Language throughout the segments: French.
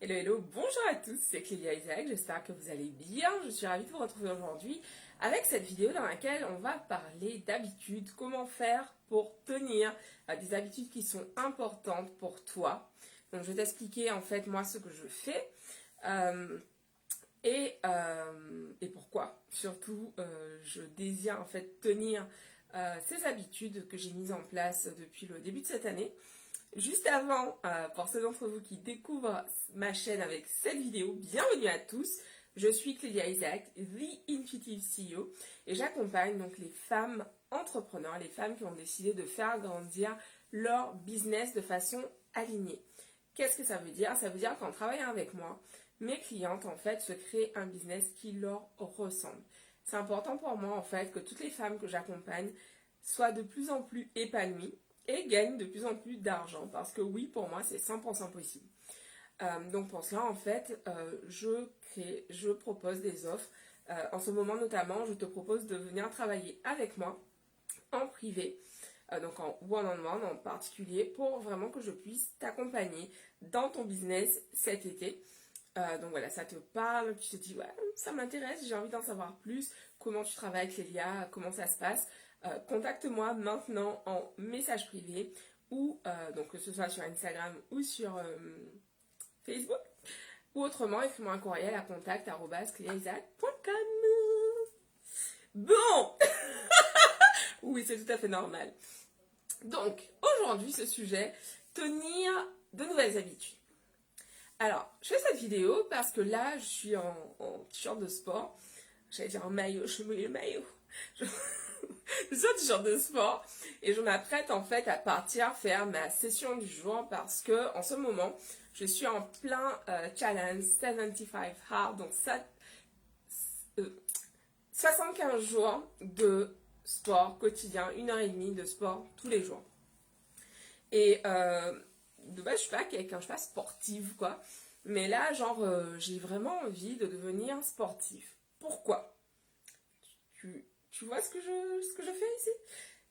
Hello, hello, bonjour à tous, c'est Clélia Isaac, j'espère que vous allez bien. Je suis ravie de vous retrouver aujourd'hui avec cette vidéo dans laquelle on va parler d'habitudes, comment faire pour tenir des habitudes qui sont importantes pour toi. Donc je vais t'expliquer en fait moi ce que je fais et pourquoi. Surtout, je désire en fait tenir ces habitudes que j'ai mises en place depuis le début de cette année. Juste avant, pour ceux d'entre vous qui découvrent ma chaîne avec cette vidéo, bienvenue à tous. Je suis Clélia Isaac, The Intuitive CEO, et j'accompagne donc les femmes entrepreneurs, les femmes qui ont décidé de faire grandir leur business de façon alignée. Qu'est-ce que ça veut dire? Ça veut dire qu'en travaillant avec moi, mes clientes en fait se créent un business qui leur ressemble. C'est important pour moi en fait que toutes les femmes que j'accompagne soient de plus en plus épanouies et gagnent de plus en plus d'argent parce que oui, pour moi, c'est 100% possible. Donc pour cela, en fait, je propose des offres. En ce moment notamment, je te propose de venir travailler avec moi en privé, donc en one-on-one en particulier, pour vraiment que je puisse t'accompagner dans ton business cet été. Donc voilà, ça te parle, tu te dis ouais, ça m'intéresse, j'ai envie d'en savoir plus, comment tu travailles avec Lélia, comment ça se passe. Contacte-moi maintenant en message privé ou donc que ce soit sur Instagram ou sur Facebook ou autrement écris-moi un courriel à contact@clearisaac.com. Bon, oui, c'est tout à fait normal. Donc aujourd'hui ce sujet, tenir de nouvelles habitudes. Alors, je fais cette vidéo parce que là, je suis en t-shirt de sport. J'allais dire en maillot, je mets le maillot. Je suis en t-shirt de sport et je m'apprête en fait à partir faire ma session du jour parce que en ce moment, je suis en plein challenge 75 hard, donc ça, 75 jours de sport quotidien, 1h30 de sport tous les jours. Et de base, je suis pas quelqu'un, je suis pas sportive, quoi. Mais là, genre, j'ai vraiment envie de devenir sportif. Pourquoi? Tu vois ce que je fais ici?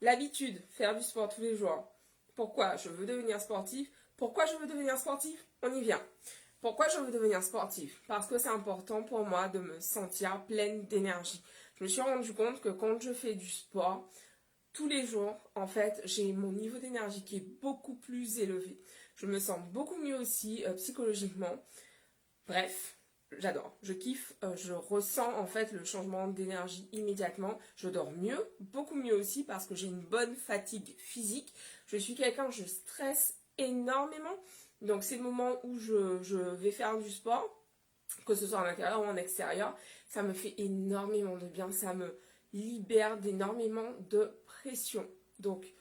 L'habitude, faire du sport tous les jours. Pourquoi je veux devenir sportif? Pourquoi je veux devenir sportif? On y vient. Pourquoi je veux devenir sportif? Parce que c'est important pour moi de me sentir pleine d'énergie. Je me suis rendu compte que quand je fais du sport, tous les jours, en fait, j'ai mon niveau d'énergie qui est beaucoup plus élevé. Je me sens beaucoup mieux aussi psychologiquement. Bref, j'adore, je kiffe, je ressens en fait le changement d'énergie immédiatement. Je dors mieux, beaucoup mieux aussi parce que j'ai une bonne fatigue physique. Je suis quelqu'un, je stresse énormément. Donc c'est le moment où je vais faire du sport, que ce soit en intérieur ou en extérieur, ça me fait énormément de bien, ça me libère d'énormément de pression. Donc,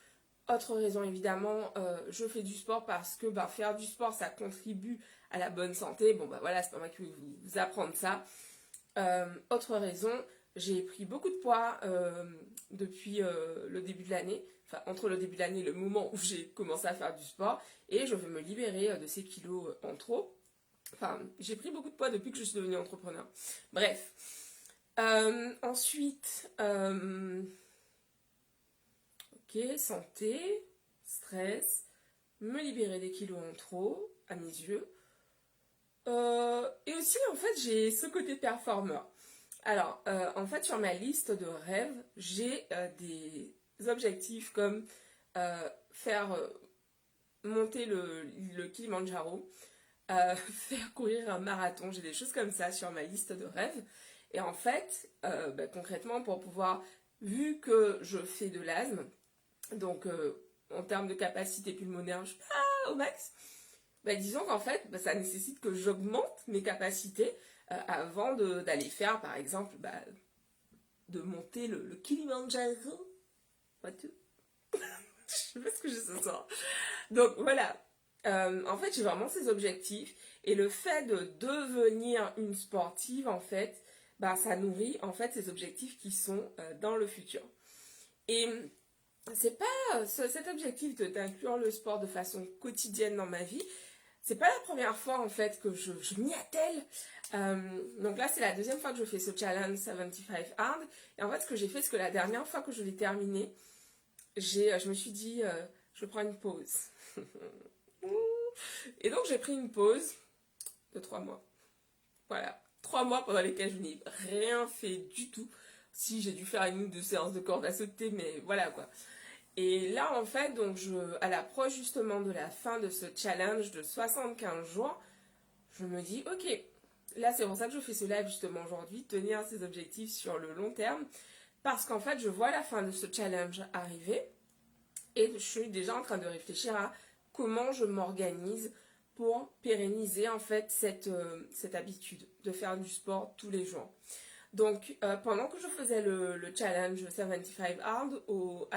autre raison évidemment, je fais du sport parce que faire du sport, ça contribue à la bonne santé. Bon, voilà, c'est pas moi qui vais vous apprendre ça. Autre raison, j'ai pris beaucoup de poids depuis le début de l'année. Enfin, entre le début de l'année et le moment où j'ai commencé à faire du sport. Et je veux me libérer de ces kilos en trop. Enfin, j'ai pris beaucoup de poids depuis que je suis devenue entrepreneur. Bref. Ensuite, ok, santé, stress, me libérer des kilos en trop, à mes yeux. Et aussi, en fait, j'ai ce côté performeur. Alors, en fait, sur ma liste de rêves, j'ai des objectifs comme faire monter le Kilimandjaro, faire courir un marathon. J'ai des choses comme ça sur ma liste de rêves. Et en fait, concrètement, pour pouvoir, vu que je fais de l'asthme, donc en termes de capacité pulmonaire, je suis pas au max. Disons qu'en fait, ça nécessite que j'augmente mes capacités avant d'aller faire, par exemple, de monter le Kilimandjaro. What the... Je sais pas ce que j'ai ce soir. Donc voilà. En fait, j'ai vraiment ces objectifs. Et le fait de devenir une sportive, en fait, ça nourrit en fait ces objectifs qui sont dans le futur. Et c'est pas cet objectif d'inclure le sport de façon quotidienne dans ma vie. C'est pas la première fois en fait que je m'y attelle. Donc là, c'est la deuxième fois que je fais ce challenge 75 hard. Et en fait, ce que j'ai fait, c'est que la dernière fois que je l'ai terminé, je me suis dit, je prends une pause. Et donc, j'ai pris une pause. de 3 mois. Voilà, 3 mois pendant lesquels je n'ai rien fait du tout. Si j'ai dû faire une ou deux séances de corde à sauter, mais voilà quoi. Et là en fait, donc à l'approche justement de la fin de ce challenge de 75 jours, je me dis ok, là c'est pour ça que je fais ce live justement aujourd'hui, tenir ces objectifs sur le long terme, parce qu'en fait je vois la fin de ce challenge arriver et je suis déjà en train de réfléchir à comment je m'organise pour pérenniser en fait cette habitude de faire du sport tous les jours. Donc pendant que je faisais le challenge 75 Hard au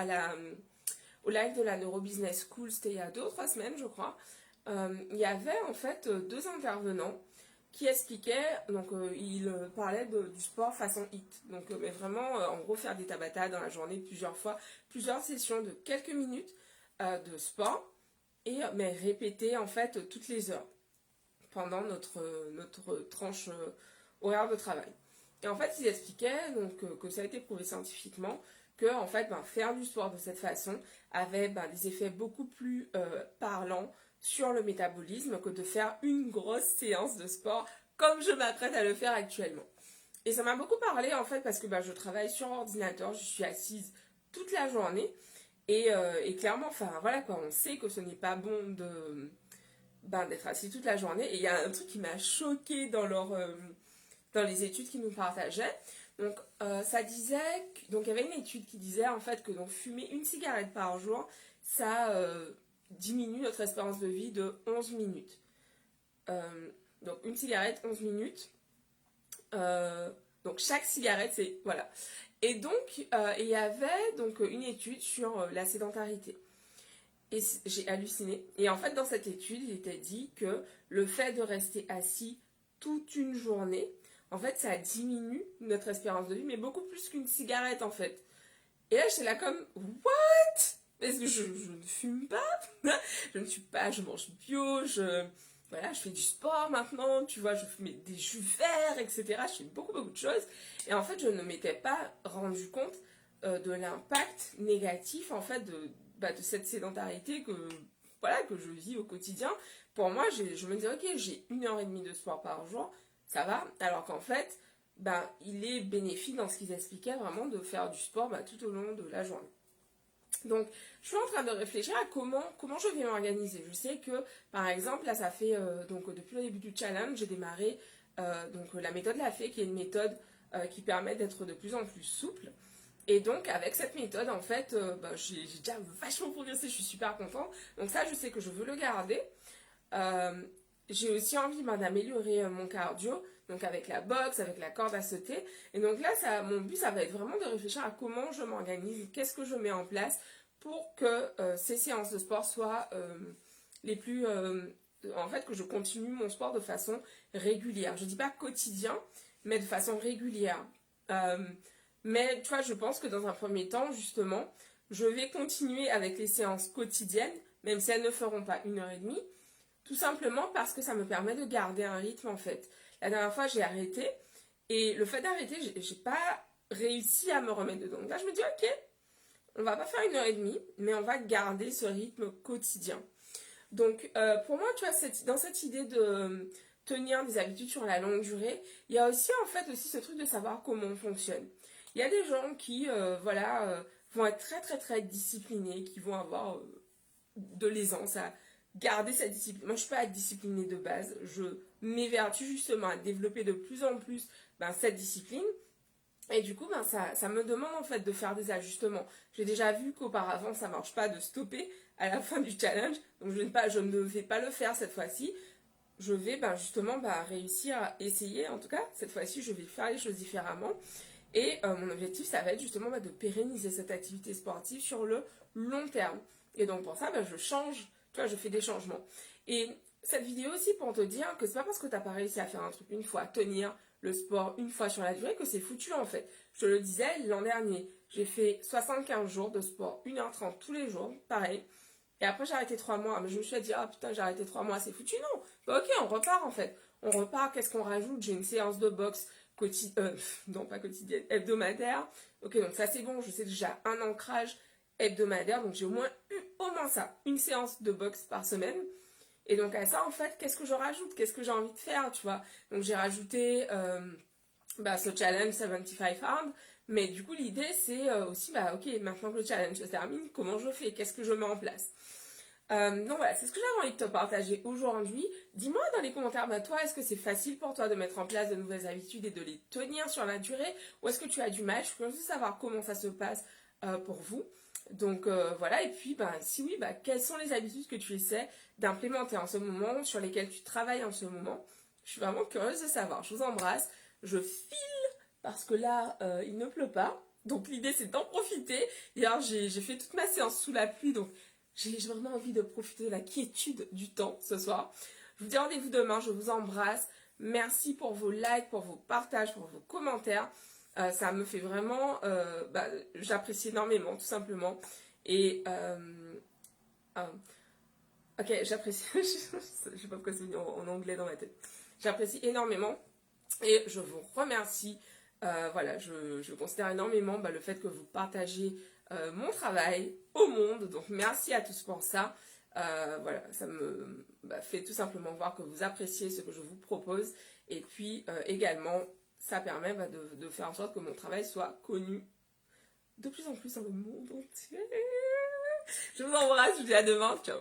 live de la Neurobusiness School, c'était il y a 2 ou 3 semaines je crois, il y avait en fait 2 intervenants qui expliquaient, donc ils parlaient du sport façon HIIT, donc mais vraiment en gros faire des Tabata dans la journée plusieurs fois, plusieurs sessions de quelques minutes de sport, et mais répéter en fait toutes les heures pendant notre tranche horaire de travail. Et en fait, ils expliquaient donc, que ça a été prouvé scientifiquement que en fait, faire du sport de cette façon avait des effets beaucoup plus parlants sur le métabolisme que de faire une grosse séance de sport comme je m'apprête à le faire actuellement. Et ça m'a beaucoup parlé en fait parce que je travaille sur ordinateur, je suis assise toute la journée et clairement, enfin voilà quoi, on sait que ce n'est pas bon d'être assis toute la journée. Et il y a un truc qui m'a choquée dans les études qu'ils nous partageaient. Donc ça disait, donc il y avait une étude qui disait en fait que donc fumer une cigarette par jour, ça diminue notre espérance de vie de 11 minutes. Donc une cigarette, 11 minutes. Donc chaque cigarette, c'est... Voilà. Et donc, il y avait donc une étude sur la sédentarité. Et j'ai halluciné. Et en fait, dans cette étude, il était dit que le fait de rester assis toute une journée, en fait, ça diminue notre espérance de vie, mais beaucoup plus qu'une cigarette, en fait. Et là, j'étais là comme, what? Parce que je ne fume pas, je mange bio, voilà, je fais du sport maintenant, tu vois, je fais des jus verts, etc. Je fais beaucoup de choses. Et en fait, je ne m'étais pas rendu compte de l'impact négatif, en fait, de cette sédentarité voilà, que je vis au quotidien. Pour moi, je me dis, ok, j'ai 1h30 de sport par jour, ça va. Alors qu'en fait, il est bénéfique dans ce qu'ils expliquaient vraiment de faire du sport tout au long de la journée. Donc, je suis en train de réfléchir à comment je vais m'organiser. Je sais que, par exemple, là, ça fait, donc depuis le début du challenge, j'ai démarré donc, la méthode Lafay, qui est une méthode qui permet d'être de plus en plus souple. Et donc, avec cette méthode, en fait, j'ai déjà vachement progressé, je suis super contente. Donc ça, je sais que je veux le garder. J'ai aussi envie d'améliorer mon cardio, donc avec la boxe, avec la corde à sauter. Et donc là, mon but, ça va être vraiment de réfléchir à comment je m'organise, qu'est-ce que je mets en place pour que ces séances de sport soient les plus... en fait, que je continue mon sport de façon régulière. Je ne dis pas quotidien, mais de façon régulière. Mais tu vois, je pense que dans un premier temps, justement, je vais continuer avec les séances quotidiennes, même si elles ne feront pas 1h30, tout simplement parce que ça me permet de garder un rythme en fait. La dernière fois, j'ai arrêté, et le fait d'arrêter, j'ai pas réussi à me remettre dedans. Donc là, je me dis, ok, on va pas faire 1h30, mais on va garder ce rythme quotidien. Donc pour moi, tu vois, dans cette idée de tenir des habitudes sur la longue durée, il y a aussi en fait aussi ce truc de savoir comment on fonctionne. Il y a des gens qui, vont être très très très disciplinés, qui vont avoir de l'aisance à garder cette discipline. Moi, je ne suis pas disciplinée de base. Je m'évertue justement à développer de plus en plus cette discipline. Et du coup, ça me demande en fait de faire des ajustements. J'ai déjà vu qu'auparavant, ça ne marche pas de stopper à la fin du challenge. Donc, je ne vais pas le faire cette fois-ci. Je vais justement réussir à essayer. En tout cas, cette fois-ci, je vais faire les choses différemment. Et mon objectif, ça va être justement de pérenniser cette activité sportive sur le long terme. Et donc pour ça, je change, tu vois, je fais des changements. Et cette vidéo aussi pour te dire que c'est pas parce que tu n'as pas réussi à faire un truc une fois, tenir le sport une fois sur la durée, que c'est foutu en fait. Je te le disais, l'an dernier, j'ai fait 75 jours de sport, 1h30 tous les jours, pareil. Et après j'ai arrêté 3 mois, mais je me suis dit, ah putain, j'ai arrêté 3 mois, c'est foutu, non. Ok, on repart en fait. On repart, qu'est-ce qu'on rajoute? J'ai une séance de boxe non pas quotidienne, hebdomadaire. Ok, donc ça c'est bon, je sais que j'ai un ancrage hebdomadaire, donc j'ai au moins ça, une séance de boxe par semaine. Et donc à ça, en fait, qu'est-ce que je rajoute? Qu'est-ce que j'ai envie de faire, tu vois? Donc j'ai rajouté ce challenge 75 hard. Mais du coup, l'idée, c'est aussi, ok, maintenant que le challenge se termine, comment je fais? Qu'est-ce que je mets en place? Donc voilà, c'est ce que j'avais envie de te partager aujourd'hui. Dis-moi dans les commentaires, toi, est-ce que c'est facile pour toi de mettre en place de nouvelles habitudes et de les tenir sur la durée? Ou est-ce que tu as du mal? Je suis curieuse de savoir comment ça se passe pour vous. Donc voilà, et puis si oui, quelles sont les habitudes que tu essaies d'implémenter en ce moment, sur lesquelles tu travailles en ce moment? Je suis vraiment curieuse de savoir. Je vous embrasse. Je file parce que là, il ne pleut pas. Donc l'idée, c'est d'en profiter. Hier, j'ai fait toute ma séance sous la pluie, donc j'ai vraiment envie de profiter de la quiétude du temps ce soir. Je vous dis rendez-vous demain, je vous embrasse. Merci pour vos likes, pour vos partages, pour vos commentaires. Ça me fait vraiment... j'apprécie énormément, tout simplement. Et... ok, j'apprécie... je sais pas pourquoi c'est venu en anglais dans ma tête. J'apprécie énormément. Et je vous remercie. Voilà, je considère énormément le fait que vous partagez mon travail au monde. Donc merci à tous pour ça. Voilà, ça me fait tout simplement voir que vous appréciez ce que je vous propose. Et puis également, ça permet de faire en sorte que mon travail soit connu de plus en plus dans le monde entier. Je vous embrasse, je vous dis à demain. Ciao.